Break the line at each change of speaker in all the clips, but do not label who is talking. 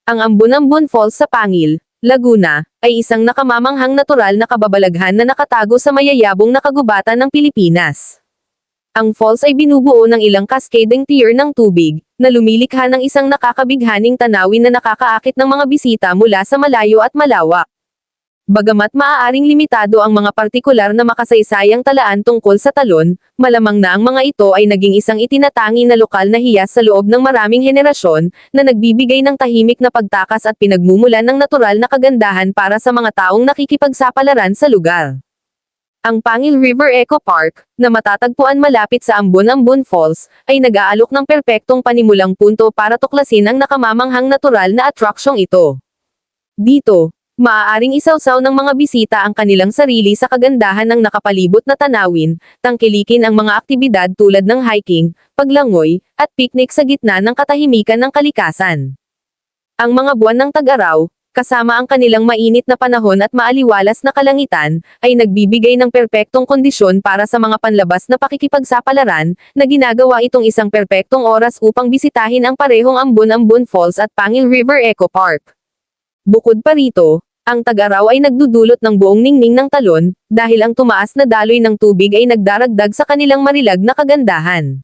Ang Ambon-Ambon Falls sa Pangil, Laguna, ay isang nakamamanghang natural na kababalaghan na nakatago sa mayayabong na kagubatan ng Pilipinas. Ang falls ay binubuo ng ilang cascading tier ng tubig, na lumilikha ng isang nakakabighaning tanawin na nakakaakit ng mga bisita mula sa malayo at malawak. Bagamat maaaring limitado ang mga partikular na makasaysayang talaan tungkol sa talon, malamang na ang mga ito ay naging isang itinatangi na lokal na hiyas sa loob ng maraming henerasyon, na nagbibigay ng tahimik na pagtakas at pinagmumulan ng natural na kagandahan para sa mga taong nakikipagsapalaran sa lugar. Ang Pangil River Eco Park, na matatagpuan malapit sa Ambon-Ambon Falls, ay nag-aalok ng perpektong panimulang punto para tuklasin ang nakamamanghang natural na atraksyong ito. Dito, maaaring isawsaw ng mga bisita ang kanilang sarili sa kagandahan ng nakapalibot na tanawin, tangkilikin ang mga aktibidad tulad ng hiking, paglangoy, at picnic sa gitna ng katahimikan ng kalikasan. Ang mga buwan ng tag-araw, kasama ang kanilang mainit na panahon at maaliwalas na kalangitan, ay nagbibigay ng perpektong kondisyon para sa mga panlabas na pakikipagsapalaran, na ginagawa itong isang perpektong oras upang bisitahin ang parehong Ambon-Ambon Falls at Pangil River Eco Park. Bukod pa rito, ang tag-araw ay nagdudulot ng buong ningning ng talon, dahil ang tumaas na daloy ng tubig ay nagdaragdag sa kanilang marilag na kagandahan.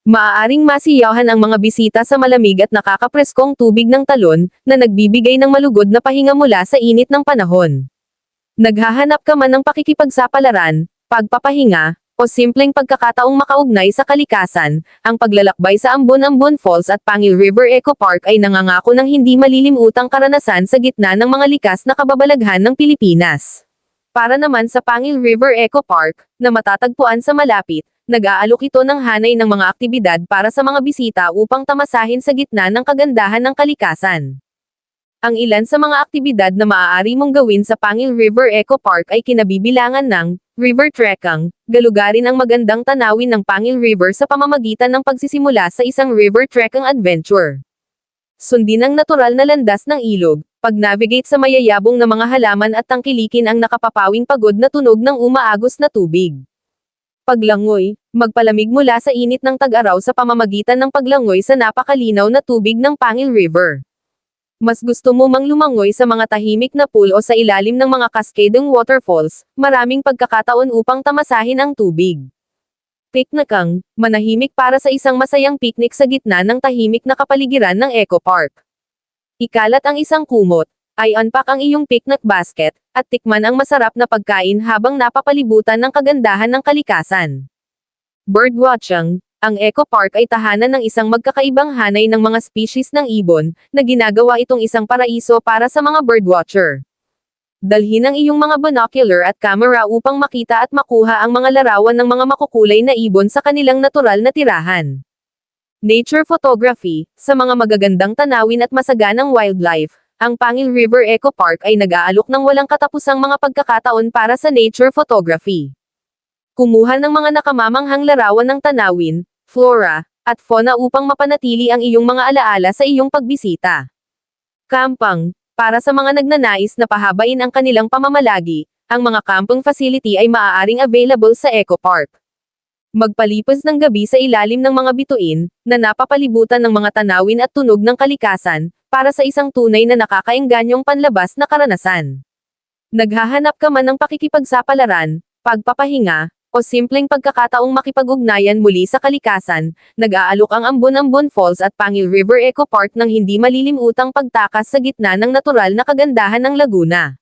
Maaaring masiyahan ang mga bisita sa malamig at nakakapreskong tubig ng talon, na nagbibigay ng malugod na pahinga mula sa init ng panahon. Naghahanap ka man ng pakikipagsapalaran, pagpapahinga, o simpleng pagkakataong makaugnay sa kalikasan, ang paglalakbay sa Ambon-Ambon Falls at Pangil River Eco Park ay nangangako ng hindi malilimutang karanasan sa gitna ng mga likas na kababalaghan ng Pilipinas. Para naman sa Pangil River Eco Park, na matatagpuan sa malapit, nag-aalok ito ng hanay ng mga aktibidad para sa mga bisita upang tamasahin sa gitna ng kagandahan ng kalikasan. Ang ilan sa mga aktibidad na maaari mong gawin sa Pangil River Eco Park ay kinabibilangan ng river trekking, galugarin ang magandang tanawin ng Pangil River sa pamamagitan ng pagsisimula sa isang river trekking adventure. Sundin ang natural na landas ng ilog, pag-navigate sa mayayabong na mga halaman at tangkilikin ang nakapapawing pagod na tunog ng umaagos na tubig. Paglangoy, magpalamig mula sa init ng tag-araw sa pamamagitan ng paglangoy sa napakalinaw na tubig ng Pangil River. Mas gusto mo mang lumangoy sa mga tahimik na pool o sa ilalim ng mga cascading waterfalls, maraming pagkakataon upang tamasahin ang tubig. Piknikang, manahimik para sa isang masayang picnic sa gitna ng tahimik na kapaligiran ng Eco Park. Ikalat ang isang kumot, ay unpack ang iyong picnic basket, at tikman ang masarap na pagkain habang napapalibutan ng kagandahan ng kalikasan. Birdwatching. Ang Eco Park ay tahanan ng isang magkakaibang hanay ng mga species ng ibon, na ginagawa itong isang paraiso para sa mga birdwatcher. Dalhin ang iyong mga binocular at camera upang makita at makuha ang mga larawan ng mga makukulay na ibon sa kanilang natural na tirahan. Nature photography. Sa mga magagandang tanawin at masaganang wildlife, ang Pangil River Eco Park ay nag-aalok ng walang katapusang mga pagkakataon para sa nature photography. Kumuha ng mga nakamamanghang larawan ng tanawin, flora, at fauna upang mapanatili ang iyong mga alaala sa iyong pagbisita. Camping. Para sa mga nagnanais na pahabain ang kanilang pamamalagi, ang mga camping facility ay maaaring available sa Eco Park. Magpalipas ng gabi sa ilalim ng mga bituin, na napapalibutan ng mga tanawin at tunog ng kalikasan, para sa isang tunay na nakakaengganyong panlabas na karanasan. Naghahanap ka man ng pakikipagsapalaran, pagpapahinga, o simpleng pagkakataong makipag-ugnayan muli sa kalikasan, nag-aalok ang Ambon-Ambon Falls at Pangil River Eco Park ng hindi malilimutang pagtakas sa gitna ng natural na kagandahan ng Laguna.